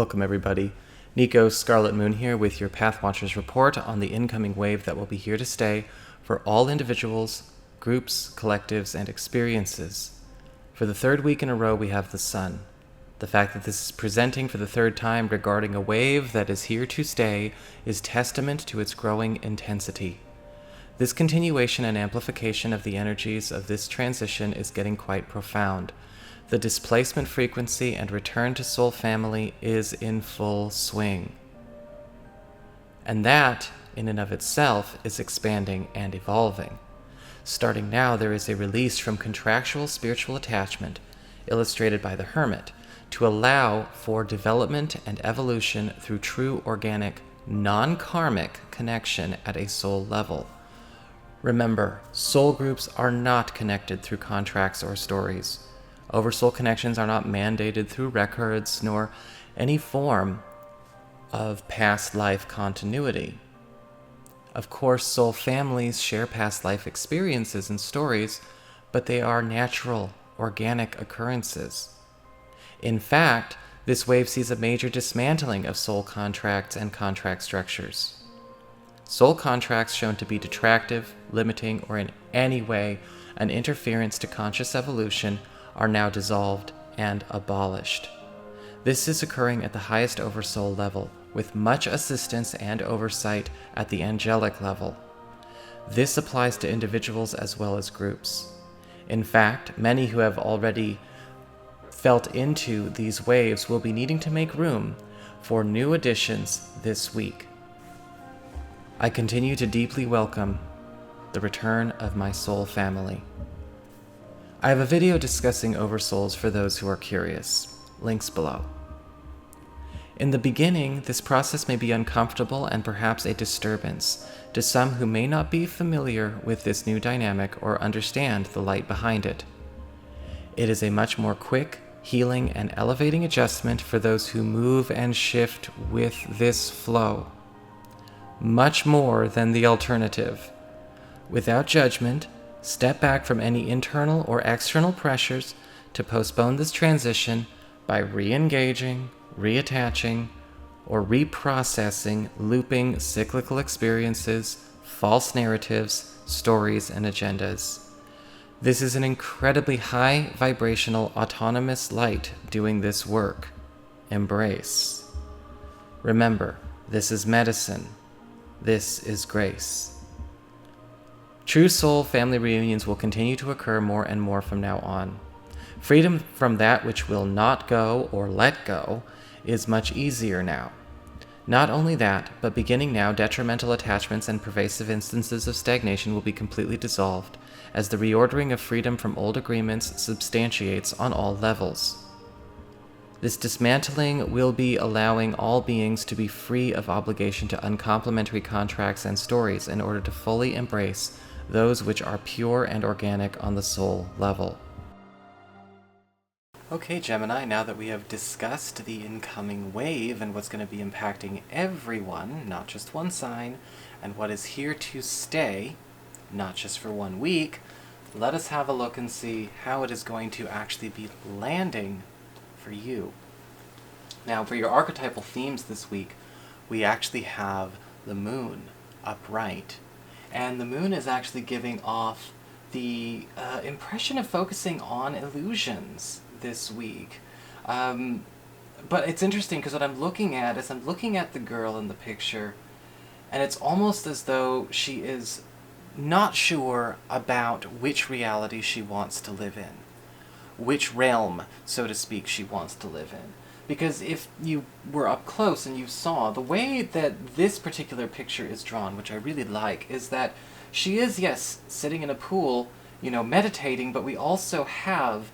Welcome everybody. NICO Scarlet Moon here with your Pathwatchers report on the incoming wave that will be here to stay for all individuals, groups, collectives, and experiences. For the third week in a row we have the Sun. The fact that this is presenting for the third time regarding a wave that is here to stay is testament to its growing intensity. This continuation and amplification of the energies of this transition is getting quite profound. The displacement frequency and return to soul family is in full swing. And that, in and of itself, is expanding and evolving. Starting now, there is a release from contractual spiritual attachment, illustrated by the Hermit, to allow for development and evolution through true organic, non-karmic connection at a soul level. Remember, soul groups are not connected through contracts or stories. Oversoul connections are not mandated through records nor any form of past life continuity. Of course, soul families share past life experiences and stories, but they are natural, organic occurrences. In fact, this wave sees a major dismantling of soul contracts and contract structures. Soul contracts shown to be detractive, limiting, or in any way an interference to conscious evolution are now dissolved and abolished. This is occurring at the highest Oversoul level, with much assistance and oversight at the angelic level. This applies to individuals as well as groups. In fact, many who have already felt into these waves will be needing to make room for new additions this week. I continue to deeply welcome the return of my soul family. I have a video discussing oversouls for those who are curious. Links below. In the beginning, this process may be uncomfortable and perhaps a disturbance to some who may not be familiar with this new dynamic or understand the light behind it. It is a much more quick, healing, and elevating adjustment for those who move and shift with this flow. Much more than the alternative. Without judgment, step back from any internal or external pressures to postpone this transition by re-engaging, reattaching, or reprocessing looping cyclical experiences, false narratives, stories, and agendas. This is an incredibly high vibrational autonomous light doing this work. Embrace. Remember, this is medicine. This is grace. True soul family reunions will continue to occur more and more from now on. Freedom from that which will not go or let go is much easier now. Not only that, but beginning now, detrimental attachments and pervasive instances of stagnation will be completely dissolved, as the reordering of freedom from old agreements substantiates on all levels. This dismantling will be allowing all beings to be free of obligation to uncomplimentary contracts and stories in order to fully embrace those which are pure and organic on the soul level. Okay, Gemini, now that we have discussed the incoming wave and what's going to be impacting everyone, not just one sign, and what is here to stay, not just for 1 week, let us have a look and see how it is going to actually be landing for you. Now, for your archetypal themes this week, we actually have the moon upright. And the moon is actually giving off the impression of focusing on illusions this week. But it's interesting because what I'm looking at is I'm looking at the girl in the picture, and it's almost as though she is not sure about which reality she wants to live in. Which realm, so to speak, she wants to live in. Because if you were up close and you saw, the way that this particular picture is drawn, which I really like, is that she is, yes, sitting in a pool, meditating, but we also have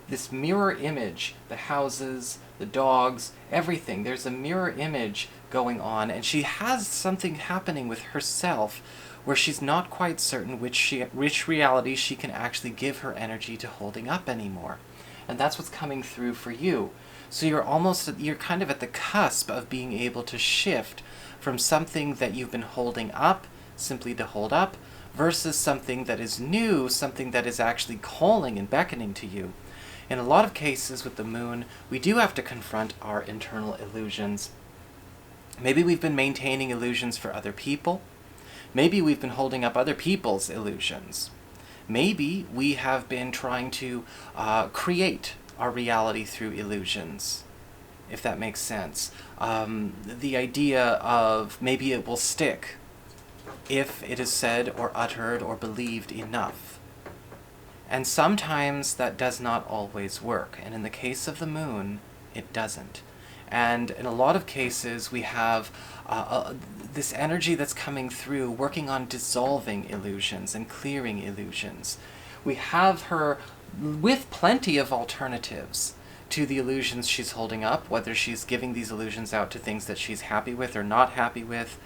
this mirror image, the houses, the dogs, everything. There's a mirror image going on, and she has something happening with herself where she's not quite certain which reality she can actually give her energy to holding up anymore. And that's what's coming through for you. So you're kind of at the cusp of being able to shift from something that you've been holding up, simply to hold up, versus something that is new, something that is actually calling and beckoning to you. In a lot of cases with the moon, we do have to confront our internal illusions. Maybe we've been maintaining illusions for other people. Maybe we've been holding up other people's illusions. Maybe we have been trying to create our reality through illusions, if that makes sense. The idea of maybe it will stick if it is said or uttered or believed enough. And sometimes that does not always work. And in the case of the moon, it doesn't. And in a lot of cases, we have this energy that's coming through, working on dissolving illusions and clearing illusions. We have her with plenty of alternatives to the illusions she's holding up, whether she's giving these illusions out to things that she's happy with or not happy with,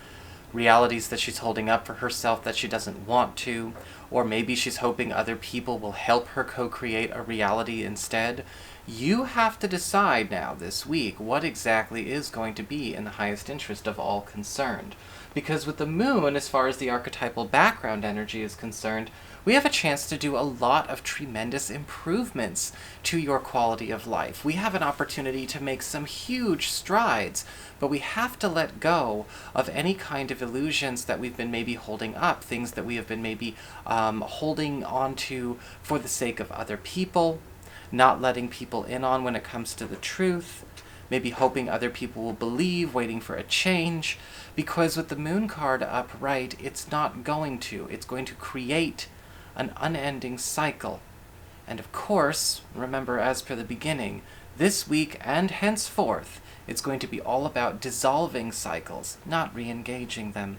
realities that she's holding up for herself that she doesn't want to, or maybe she's hoping other people will help her co-create a reality instead. You have to decide now this week what exactly is going to be in the highest interest of all concerned. Because with the moon, as far as the archetypal background energy is concerned, we have a chance to do a lot of tremendous improvements to your quality of life. We have an opportunity to make some huge strides, but we have to let go of any kind of illusions that we've been maybe holding up, things that we have been maybe holding on to for the sake of other people, not letting people in on when it comes to the truth, maybe hoping other people will believe, waiting for a change, because with the moon card upright, it's not going to. It's going to create an unending cycle. And of course, remember, as per the beginning, this week and henceforth, it's going to be all about dissolving cycles, not re-engaging them.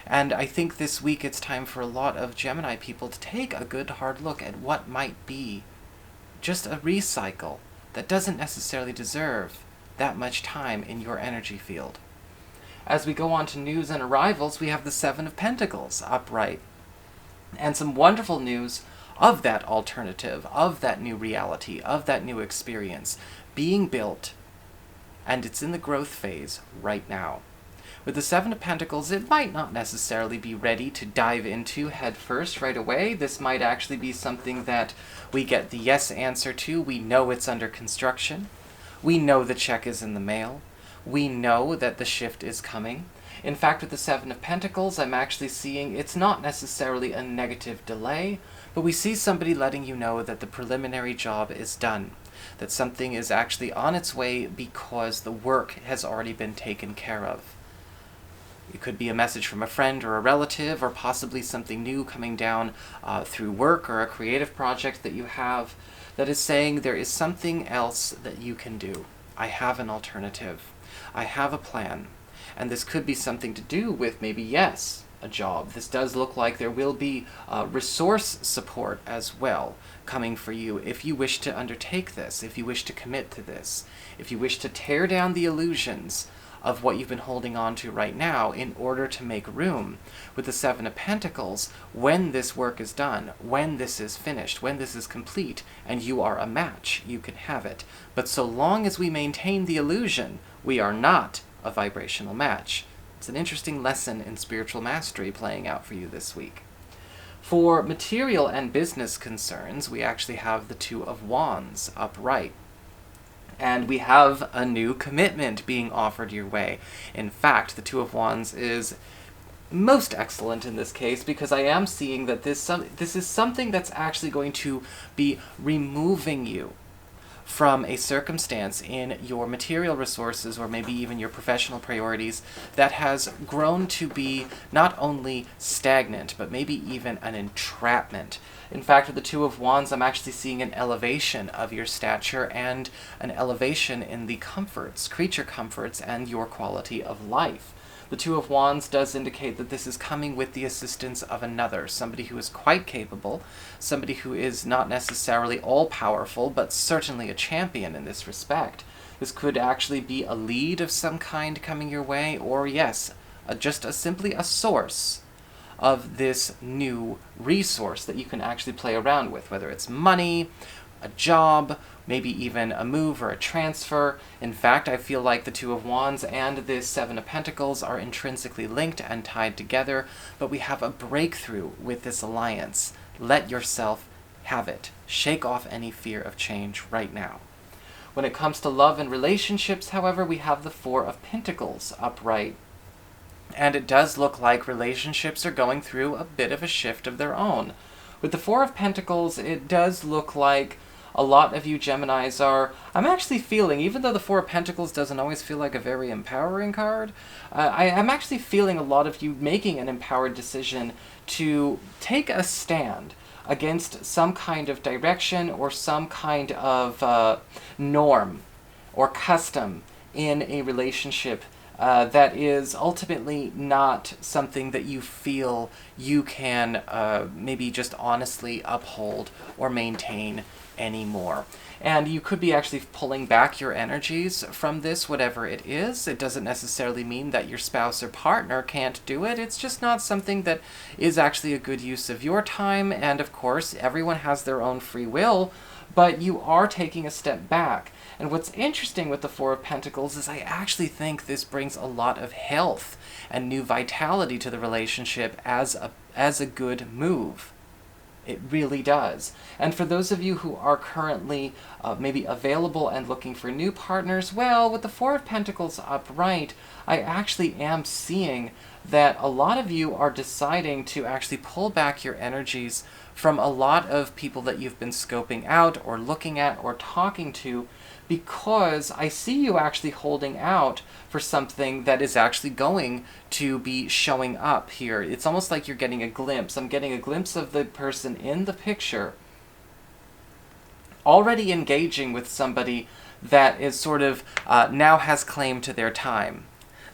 And I think this week it's time for a lot of Gemini people to take a good hard look at what might be just a recycle that doesn't necessarily deserve that much time in your energy field. As we go on to news and arrivals, we have the Seven of Pentacles upright. And some wonderful news of that alternative, of that new reality, of that new experience being built, and it's in the growth phase right now. With the Seven of Pentacles, it might not necessarily be ready to dive into head first right away. This might actually be something that we get the yes answer to. We know it's under construction. We know the check is in the mail. We know that the shift is coming. In fact, with the Seven of Pentacles, I'm actually seeing it's not necessarily a negative delay, but we see somebody letting you know that the preliminary job is done, that something is actually on its way because the work has already been taken care of. It could be a message from a friend or a relative, or possibly something new coming down through work or a creative project that you have that is saying there is something else that you can do. I have an alternative. I have a plan. And this could be something to do with maybe, yes, a job. This does look like there will be resource support as well coming for you if you wish to undertake this, if you wish to commit to this, if you wish to tear down the illusions of what you've been holding on to right now in order to make room. With the Seven of Pentacles, when this work is done, when this is finished, when this is complete, and you are a match, you can have it. But so long as we maintain the illusion, we are not a vibrational match. It's an interesting lesson in spiritual mastery playing out for you this week. For material and business concerns, we actually have the Two of Wands upright. And we have a new commitment being offered your way. In fact, the Two of Wands is most excellent in this case, because I am seeing that this is something that's actually going to be removing you from a circumstance in your material resources, or maybe even your professional priorities, that has grown to be not only stagnant, but maybe even an entrapment. In fact, with the Two of Wands, I'm actually seeing an elevation of your stature and an elevation in the comforts, creature comforts, and your quality of life. The Two of Wands does indicate that this is coming with the assistance of another, somebody who is quite capable, somebody who is not necessarily all-powerful, but certainly a champion in this respect. This could actually be a lead of some kind coming your way, or yes, simply a source of this new resource that you can actually play around with, whether it's money, a job, maybe even a move or a transfer. In fact, I feel like the Two of Wands and this Seven of Pentacles are intrinsically linked and tied together, but we have a breakthrough with this alliance. Let yourself Have it. Shake off any fear of change right now. When it comes to love and relationships, however, we have the Four of Pentacles upright. And it does look like relationships are going through a bit of a shift of their own. With the Four of Pentacles, it does look like a lot of you Geminis are, I'm actually feeling, even though the Four of Pentacles doesn't always feel like a very empowering card, I'm actually feeling a lot of you making an empowered decision to take a stand against some kind of direction or some kind of norm or custom in a relationship that is ultimately not something that you feel you can maybe just honestly uphold or maintain anymore. And you could be actually pulling back your energies from this, whatever it is. It doesn't necessarily mean that your spouse or partner can't do it. It's just not something that is actually a good use of your time. And of course, everyone has their own free will, but you are taking a step back. And what's interesting with the Four of Pentacles is I actually think this brings a lot of health and new vitality to the relationship as a good move. It really does. And for those of you who are currently maybe available and looking for new partners, well, with the Four of Pentacles upright, I actually am seeing that a lot of you are deciding to actually pull back your energies from a lot of people that you've been scoping out or looking at or talking to, because I see you actually holding out for something that is actually going to be showing up here. It's almost like you're getting a glimpse. I'm getting a glimpse of the person in the picture already engaging with somebody that is sort of now has claim to their time.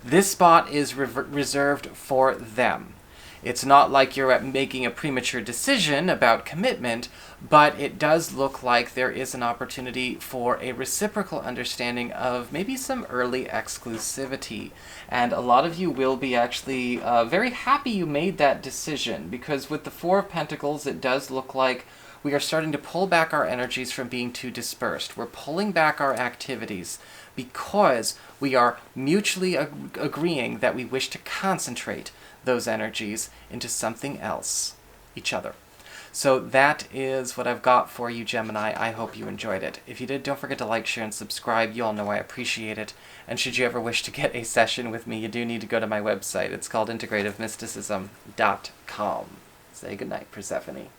This spot is reserved for them. It's not like you're making a premature decision about commitment, but it does look like there is an opportunity for a reciprocal understanding of maybe some early exclusivity. And a lot of you will be actually very happy you made that decision, because with the Four of Pentacles, it does look like we are starting to pull back our energies from being too dispersed. We're pulling back our activities because we are mutually agreeing that we wish to concentrate those energies into something else, each other. So that is what I've got for you, Gemini. I hope you enjoyed it. If you did, don't forget to like, share, and subscribe. You all know I appreciate it. And should you ever wish to get a session with me, you do need to go to my website. It's called integrativemysticism.com. Say goodnight, Persephone.